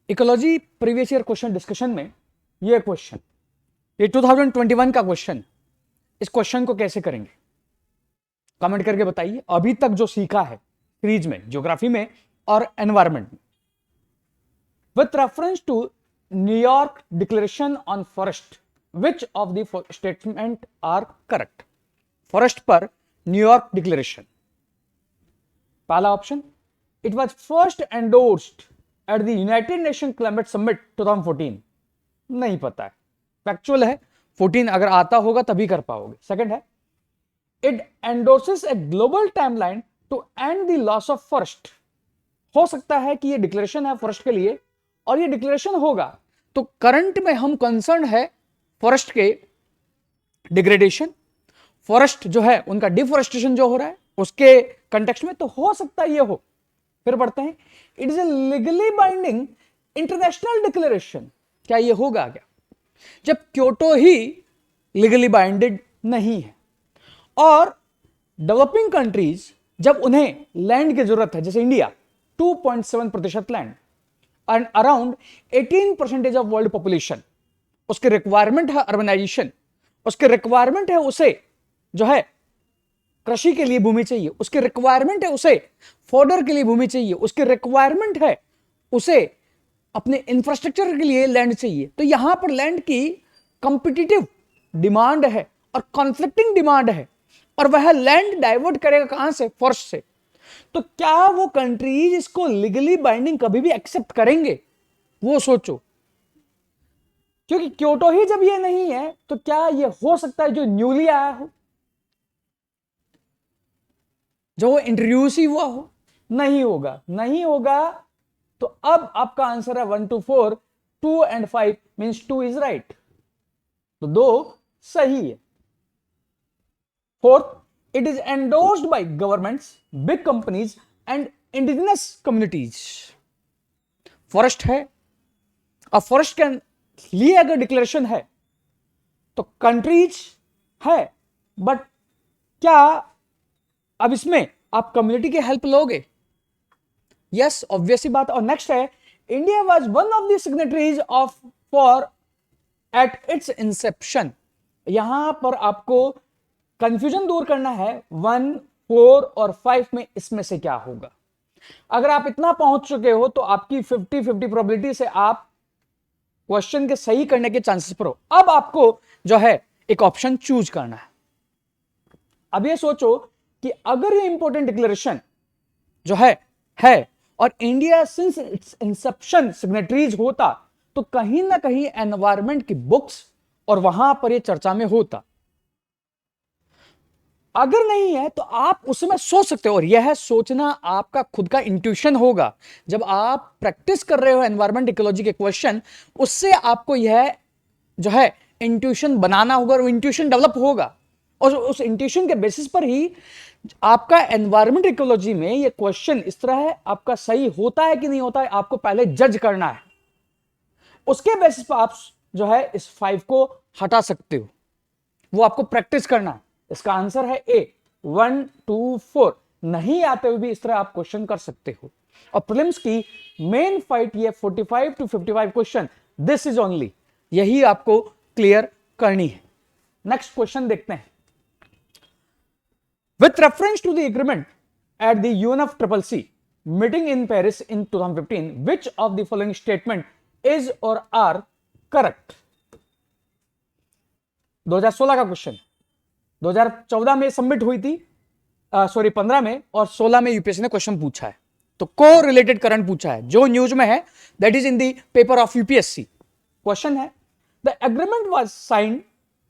Ecology previous year question discussion में ये question, ये 2021 का क्वेश्चन, इस क्वेश्चन को कैसे करेंगे कमेंट करके बताइए। अभी तक जो सीखा है सीरीज में, ज्योग्राफी में और एनवायरमेंट में, with reference to New York declaration on forest, which of the statement are correct. Forest पर न्यूयॉर्क डिक्लेरेशन, पहला option, it was first endorsed at the United Nation climate summit 2014, नहीं पता है, फैक्चुअल है, 14 अगर आता होगा तभी कर पाओगे। सेकंड है, it endorses a global timeline to end the loss of forest, हो सकता है कि ये डिक्लेरेशन है फॉरेस्ट के लिए, और ये डिक्लेरेशन होगा तो करंट में हम कंसर्न है फॉरेस्ट के डिग्रेडेशन, फॉरेस्ट जो है उनका डिफॉरेस्टेशन जो हो रहा है उसके कंटेक्स्ट में, तो हो सकता है ये हो। फिर पढ़ते हैं, it is a legally binding international declaration, क्या ये होगा क्या, जब क्योटो ही लीगली बाइंडेड नहीं है, और डेवलपिंग कंट्रीज जब उन्हें लैंड की जरूरत है, जैसे India 2.7% land and around 18% of world population, उसके रिक्वायरमेंट है अर्बनाइजेशन, उसके रिक्वायरमेंट है उसे जो है कृषि के लिए भूमि चाहिए, उसके रिक्वायरमेंट है उसे फॉडर के लिए भूमि चाहिए, उसके रिक्वायरमेंट है उसे अपने इंफ्रास्ट्रक्चर के लिए लैंड चाहिए। तो यहां पर लैंड की कॉम्पिटिटिव डिमांड है और कॉन्फ्लिक्टिंग डिमांड है, और वह लैंड डाइवर्ट करेगा कहां से, फॉरेस्ट से। तो क्या वो कंट्रीज इसको लीगली बाइंडिंग कभी भी एक्सेप्ट करेंगे, वो सोचो, क्योंकि क्योटो ही जब ये नहीं है तो क्या ये हो सकता है जो न्यूली आया हो, जो इंट्रोड्यूस ही हुआ हो, नहीं होगा, नहीं होगा। तो अब आपका आंसर है 1 to 4, 2 and 5 means 2 is right, तो 2 सही है। Fourth, it is endorsed bye governments, big companies and indigenous communities. Forest है, और फॉरेस्ट के लिए अगर डिक्लेरेशन है तो कंट्रीज है, बट क्या अब इसमें आप कम्युनिटी की हेल्प लोगे? यस, ऑब्वियसली बात। और नेक्स्ट है, India was one of the signatories of for at its inception. यहां पर आपको कंफ्यूजन दूर करना है, 1, 4 और 5 में इसमें से क्या होगा। अगर आप इतना पहुंच चुके हो तो आपकी 50-50 प्रोबेबिलिटी से आप क्वेश्चन के सही करने के चांसेस पर हो। अब आपको जो है एक ऑप्शन चूज करना है। अब ये सोचो कि अगर ये इंपॉर्टेंट डिक्लेरेशन जो है और India since its inception signatories होता, तो कहीं ना कहीं एनवायरमेंट की बुक्स और वहां पर ये चर्चा में होता। अगर नहीं है तो आप उसमें सोच सकते हो, और यह सोचना आपका खुद का इंट्यूशन होगा। जब आप प्रैक्टिस कर रहे हो एनवायरमेंट इकोलॉजी के क्वेश्चन, उससे आपको यह जो है इंट्यूशन बनाना होगा, और इंट्यूशन डेवलप होगा, और उस इंट्यूशन के बेसिस पर ही आपका एनवायरमेंट इकोलॉजी में ये क्वेश्चन इस तरह है, आपका सही होता है कि नहीं होता है, आपको पहले जज करना है। उसके बेसिस पर आप जो है इस 5 को हटा सकते हो, वो आपको प्रैक्टिस करना है। इसका आंसर है ए, 1, 2, 4। नहीं आते हुए भी इस तरह आप क्वेश्चन कर सकते हो। और प्रीलिम्स की मेन फाइट ये 45 to 55 question, this is only, यही आपको क्लियर करनी है। नेक्स्ट क्वेश्चन देखते हैं। With reference to the agreement at the UNFCCC meeting in Paris in 2015, which of the following statement is or are correct? 2016 का question, 2014 में submit हुई थी, 15 में, और 16 में यूपीएससी ने क्वेश्चन पूछा है, तो को रिलेटेड करंट पूछा है, जो न्यूज में है, that is in the paper of UPSC. Question है, the agreement was signed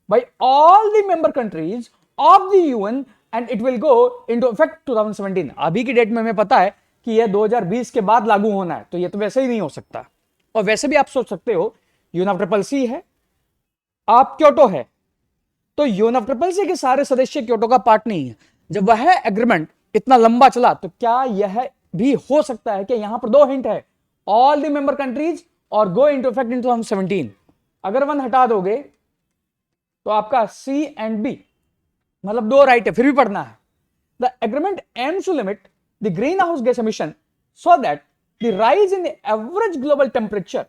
by all the member countries of the UN and it will go into effect 2017। अभी की डेट में हमें पता है कि यह 2020 के बाद लागू होना है, तो यह तो वैसे ही नहीं हो सकता। और वैसे भी आप सोच सकते हो, यूएनएफसीसीसी है, आप क्योटो है, तो यूएनएफसीसीसी के सारे सदस्य क्योटो का पार्ट नहीं है। जब वह एग्रीमेंट इतना लंबा चला, तो क्या यह भी हो सकता है कि यहां पर 2 हिंट है, ऑल द मेंबर कंट्रीज और गो इनटू इफेक्ट इन 2017। अगर 1 हटा दोगे तो आपका सी एंड बी, मतलब 2 राइट है, फिर भी पढ़ना है। The agreement aims to limit the green house gas emission so that the rise in average global temperature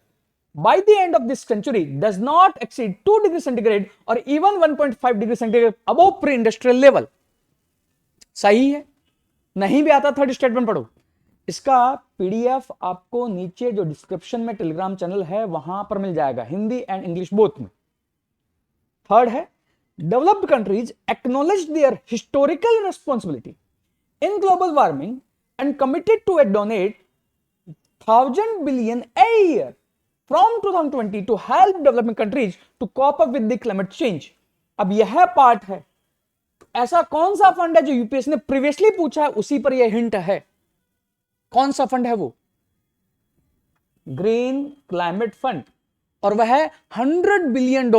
by the end of this century does not exceed 2 degree centigrade or even 1.5 degree centigrade above pre-industrial level. सही है? नहीं भी आता third statement पढ़ो। इसका PDF आपको नीचे जो डिस्क्रिप्शन में टेलीग्राम चैनल है वहां पर मिल जाएगा, हिंदी एंड इंग्लिश बोथ में। थर्ड है, developed countries acknowledge their historical responsibility in global warming and committed to donate 1000 billion a year from 2020 to help developing countries to cope up with the climate change. अब यह part है, ऐसा कौन सा fund है जो UPSC ने previously पूछा है, उसी पर यह हिंट है। कौन सा फंड है वो? ग्रीन क्लाइमेट फंड, और वह $100 बिलियन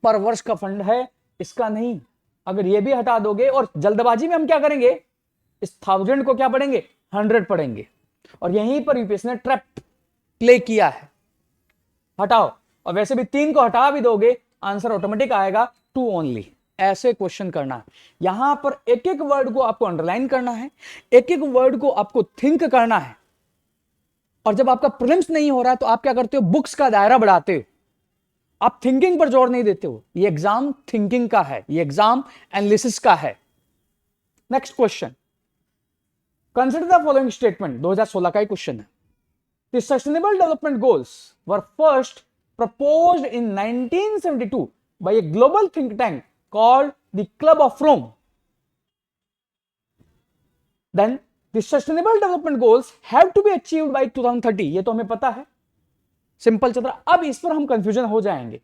पर वर्ष का फंड है, इसका नहीं। अगर यह भी हटा दोगे, और जल्दबाजी में हम क्या करेंगे, इस 1000 को क्या पढ़ेंगे, 100 पढ़ेंगे, और यहीं पर यूपीएससी ने ट्रैप प्ले किया है। हटाओ, और वैसे भी 3 को हटा भी दोगे आंसर ऑटोमेटिक आएगा 2 ओनली। ऐसे क्वेश्चन करना है, यहां पर एक एक वर्ड को आपको अंडरलाइन करना है, एक एक वर्ड को आपको थिंक करना है। और जब आपका प्रीलिम्स नहीं हो रहा है तो आप क्या करते हो, बुक्स का दायरा बढ़ाते हो, आप थिंकिंग पर जोर नहीं देते हो। ये एग्जाम थिंकिंग का है, ये एग्जाम एनालिसिस का है। Next question, consider the following statement, 2016 का ही क्वेश्चन है। The Sustainable Development Goals were first proposed in 1972 by a global think tank called the Club of Rome. Then the Sustainable Development Goals have to be achieved by 2030. ये तो हमें पता है, simple चल रहा। अब इस पर हम कंफ्यूजन हो जाएंगे।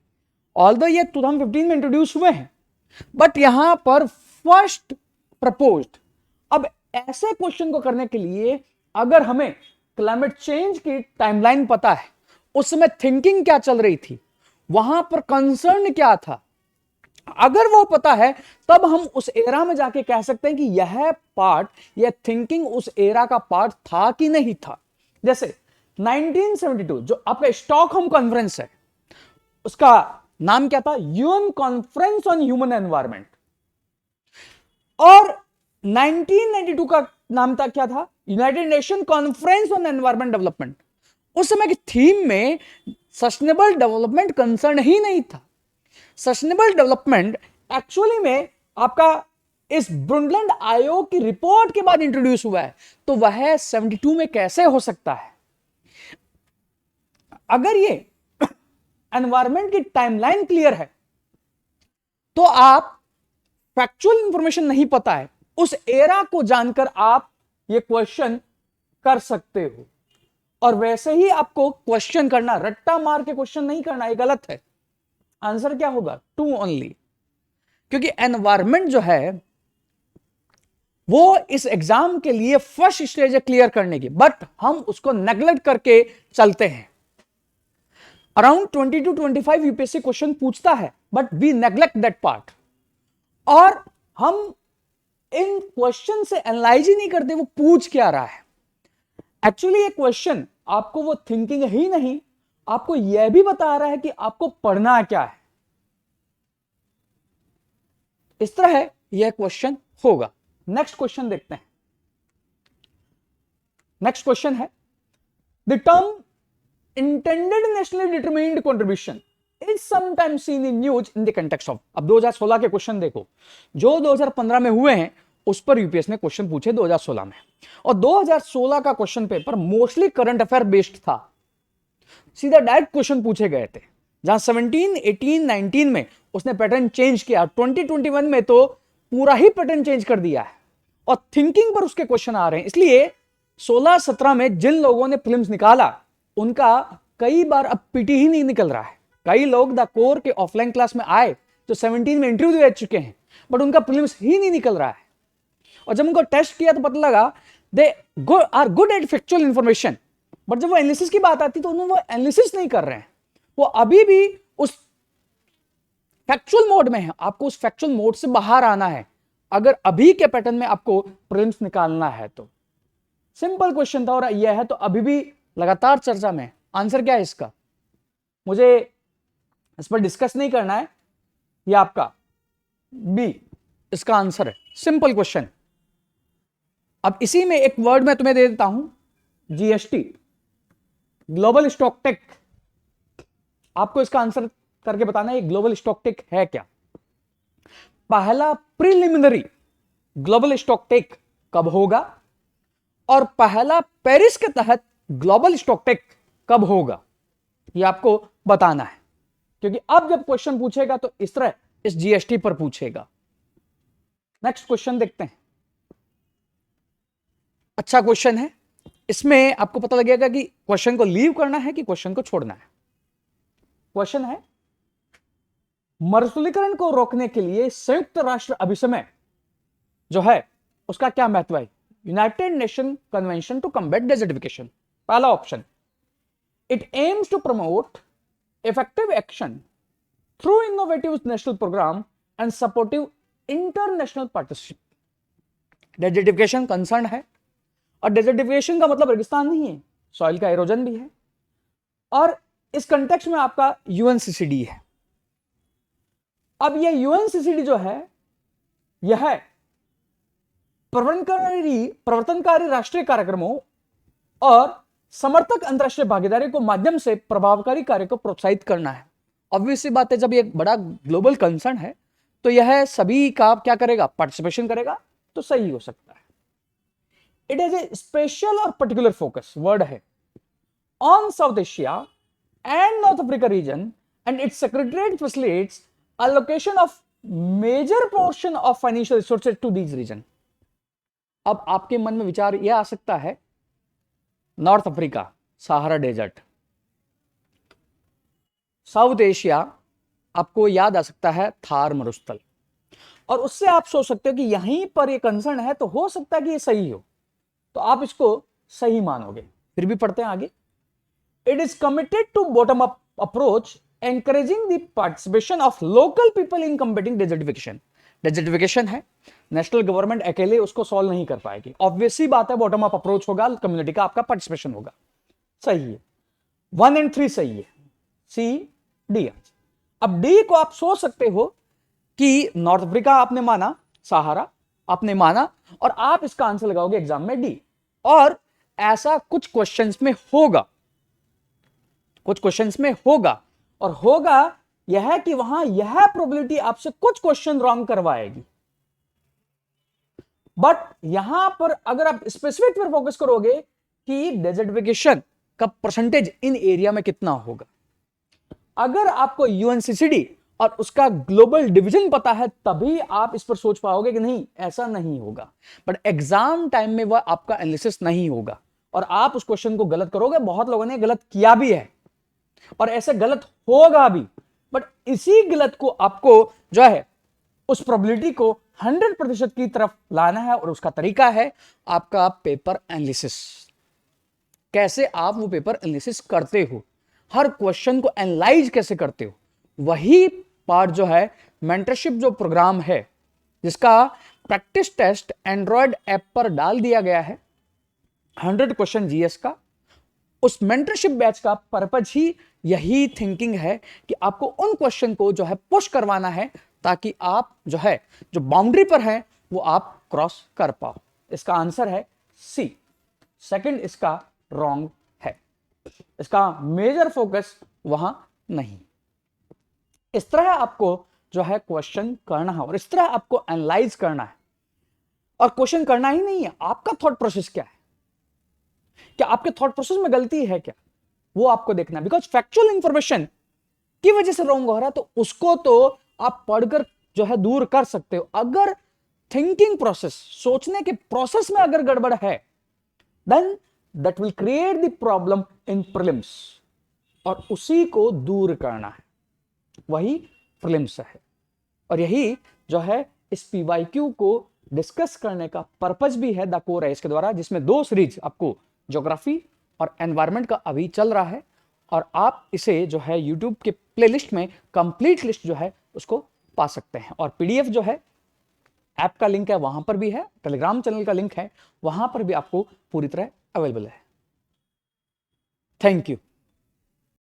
ऑल्दो ये 2015 में इंट्रोड्यूस हुए हैं, बट यहां पर फर्स्ट प्रपोज्ड। अब ऐसे क्वेश्चन को करने के लिए अगर हमें क्लाइमेट चेंज की टाइमलाइन पता है, उस समय थिंकिंग क्या चल रही थी, वहां पर कंसर्न क्या था, अगर वो पता है तब हम उस एरा में जाके कह सकते हैं कि यह पार्ट, यह थिंकिंग उस एरा का पार्ट था कि नहीं था। जैसे 1972 जो आपका स्टॉकहोम कॉन्फ्रेंस है, उसका नाम क्या था, UN conference on human environment, और 1992 का नाम था क्या था, United nation conference on environment development. उस समय की थीम में सस्टेनेबल डेवलपमेंट कंसर्न ही नहीं था। सस्टेनेबल डेवलपमेंट एक्चुअली में आपका इस ब्रुंडलैंड आयोग की रिपोर्ट के बाद इंट्रोड्यूस हुआ है, तो वह 72 में कैसे हो सकता है। अगर ये एनवायरमेंट की टाइमलाइन क्लियर है तो आप फैक्चुअल इंफॉर्मेशन नहीं पता है, उस एरा को जानकर आप ये क्वेश्चन कर सकते हो। और वैसे ही आपको क्वेश्चन करना, रट्टा मार के क्वेश्चन नहीं करना, ये गलत है। आंसर क्या होगा, 2 ओनली, क्योंकि एनवायरमेंट जो है वो इस एग्जाम के लिए फर्स्ट स्टेज है क्लियर करने की, बट हम उसको नेग्लेक्ट करके चलते हैं। अराउंड 20 to 25 यूपीएससी क्वेश्चन पूछता है, but we neglect that part, और हम इन क्वेश्चन से एनालाइज ही नहीं करते वो पूछ क्या रहा है। एक्चुअली ये क्वेश्चन आपको वो थिंकिंग ही नहीं, आपको यह भी बता रहा है कि आपको पढ़ना क्या है। इस तरह यह क्वेश्चन होगा। नेक्स्ट क्वेश्चन देखते हैं। नेक्स्ट क्वेश्चन है, the term intended nationally determined contribution is sometimes seen in news in the context of. अब 2016 के क्वेश्चन देखो, जो 2015 में हुए हैं उस पर यूपीएससी ने क्वेश्चन पूछे 2016 में, और 2016 का question paper mostly current affair based था, सीधा डायरेक्ट क्वेश्चन पूछे गए थे। जहां 17, 18, 19 में उसने पैटर्न चेंज किया, 2021 में तो पूरा ही पैटर्न चेंज कर दिया है, और थिंकिंग पर उसके क्वेश्चन आ रहे हैं। इसलिए 16-17 में जिन लोगों ने फिल्म्स निकाला उनका कई बार अब पीटी ही नहीं निकल रहा है। कई लोग द कोर के ऑफलाइन क्लास में आए तो 17 में इंटरव्यू दे चुके हैं, बट उनका प्रीलिम्स ही नहीं निकल रहा है। और जब उनको टेस्ट किया तो पता लगा they are good at factual information, but जब वो एनालिसिस की बात आती तो उन्होंने वो एनालिसिस नहीं कर रहे हैं, वो अभी भी उस फैक्चुअल मोड में है। आपको उस फैक्चुअल मोड से बाहर आना है अगर अभी के पैटर्न में आपको प्रीलिम्स निकालना है तो। सिंपल क्वेश्चन था और यह है तो अभी भी लगातार चर्चा में। आंसर क्या है इसका, मुझे इस पर डिस्कस नहीं करना है, ये आपका बी इसका आंसर है। Simple question. अब इसी में एक वर्ड मैं तुम्हें दे देता हूं, जीएसटी, ग्लोबल स्टॉकटेक। आपको इसका आंसर करके बताना है ग्लोबल स्टॉकटेक है क्या। पहला प्रिलिमिनरी ग्लोबल स्टॉकटेक कब होगा और पहला पेरिस के तहत ग्लोबल स्टॉकटेक कब होगा, ये आपको बताना है। क्योंकि अब जब क्वेश्चन पूछेगा तो इस तरह इस जीएसटी पर पूछेगा। नेक्स्ट क्वेश्चन देखते हैं। अच्छा क्वेश्चन है, इसमें आपको पता लगेगा कि क्वेश्चन को लीव करना है कि क्वेश्चन को छोड़ना है। क्वेश्चन है, मरुस्थलीकरण को रोकने के लिए संयुक्त राष्ट्र अभिसमय जो है उसका क्या महत्व है। United Nation convention to combat desertification. पहला option, it aims to promote effective action through innovative national program and supportive international partnership. Desertification concern है, और डेजर्टिफिकेशन का मतलब रेगिस्तान नहीं है, सॉइल का एरोजन भी है, और इस कंटेक्स्ट में आपका यूएनसीसीडी है। अब यह यूएनसीसीडी जो है यह प्रवर्तनकारी राष्ट्रीय कार्यक्रमों और समर्थक अंतरराष्ट्रीय भागीदारी को माध्यम से प्रभावकारी कार्य को प्रोत्साहित करना है। ऑब्वियसली बात है, जब ये बड़ा ग्लोबल कंसर्न है तो यह सभी का क्या करेगा, पार्टिसिपेशन करेगा, तो सही हो सकता है। इट इज ए स्पेशल और पर्टिकुलर फोकस, वर्ड है, on south Asia and north Africa reason and it's secretariat facilitates allocation of major portion of financial resources to these region। अब आपके मन में विचार यह आ सकता है, North Africa Sahara desert, South Asia आपको याद आ सकता है थार मरुस्थल, और उससे आप सोच सकते हो कि यहीं पर ये कंसर्न है तो हो सकता है कि ये सही हो, तो आप इसको सही मानोगे। फिर भी पढ़ते हैं आगे। It is committed to bottom up approach encouraging the participation of local people in combating desertification। desertification है, नेशनल गवर्नमेंट अकेले उसको सॉल्व नहीं कर पाएगी। ऑब्वियसली बात है, बॉटम अप अप्रोच होगा, कम्युनिटी का आपका पार्टिसिपेशन होगा। सही है, 1 और 3 सही है, सी डी। अब डी को आप सोच सकते हो कि नॉर्थ अफ्रीका आपने माना, सहारा आपने माना, और आप इसका आंसर लगाओगे एग्जाम में डी। और ऐसा कुछ क्वेश्चंस में होगा, कुछ क्वेश्चंस में होगा, और होगा यह कि वहां यह प्रोबेबिलिटी आपसे कुछ क्वेश्चन रॉन्ग करवाएगी। बट यहां पर अगर आप स्पेसिफिक पर फोकस करोगे कि डेजर्टिफिकेशन का परसेंटेज इन एरिया में कितना होगा, अगर आपको यूएनसीसीडी और उसका ग्लोबल डिवीजन पता है तभी आप इस पर सोच पाओगे कि नहीं ऐसा नहीं होगा। बट एग्जाम टाइम में वह आपका एनालिसिस नहीं होगा और आप उस क्वेश्चन को गलत करोगे। बहुत लोगों ने गलत किया भी है और ऐसे गलत होगा भी, बट इसी गलत को आपको जो है उस प्रोबेबिलिटी को 100% की तरफ लाना है, और उसका तरीका है आपका पेपर एनालिसिस। कैसे आप वो पेपर एनालिसिस करते हो, हर क्वेश्चन को एनालाइज कैसे करते हो, वही पार्ट जो है मेंटरशिप जो प्रोग्राम है, जिसका प्रैक्टिस टेस्ट एंड्रॉयड ऐप पर डाल दिया गया है 100 क्वेश्चन जीएस का। उस मेंटरशिप बैच का पर्पज ही यही थिंकिंग है कि आपको उन क्वेश्चन को जो है पुश करवाना है ताकि आप जो है जो बाउंड्री पर है वो आप क्रॉस कर पाओ। इसका आंसर है सी, सेकंड इसका रॉन्ग है, इसका मेजर फोकस वहां नहीं। इस तरह आपको जो है क्वेश्चन करना है और इस तरह आपको एनालाइज करना है। और क्वेश्चन करना ही नहीं है, आपका थॉट प्रोसेस क्या है, क्या आपके थॉट प्रोसेस में गलती है क्या, वो आपको देखना है। बिकॉज फैक्चुअल इंफॉर्मेशन की वजह से रॉन्ग हो रहा है तो उसको तो आप पढ़कर जो है दूर कर सकते हो। अगर थिंकिंग प्रोसेस, सोचने के प्रोसेस में अगर गड़बड़ है, then that will create the problem in prelims, और उसी को दूर करना है, वही प्रीलिम्स है। और यही जो है इस पीवाईक्यू को डिस्कस करने का पर्पज भी है द कोर एज के द्वारा, जिसमें 2 सीरीज आपको ज्योग्राफी और एनवायरनमेंट का अभी चल रहा है, और आप इसे जो है यूट्यूब के प्लेलिस्ट में कंप्लीट लिस्ट जो है उसको पा सकते हैं। और पीडीएफ जो है ऐप का लिंक है वहां पर भी है, टेलीग्राम चैनल का लिंक है वहां पर भी आपको पूरी तरह अवेलेबल है। Thank you.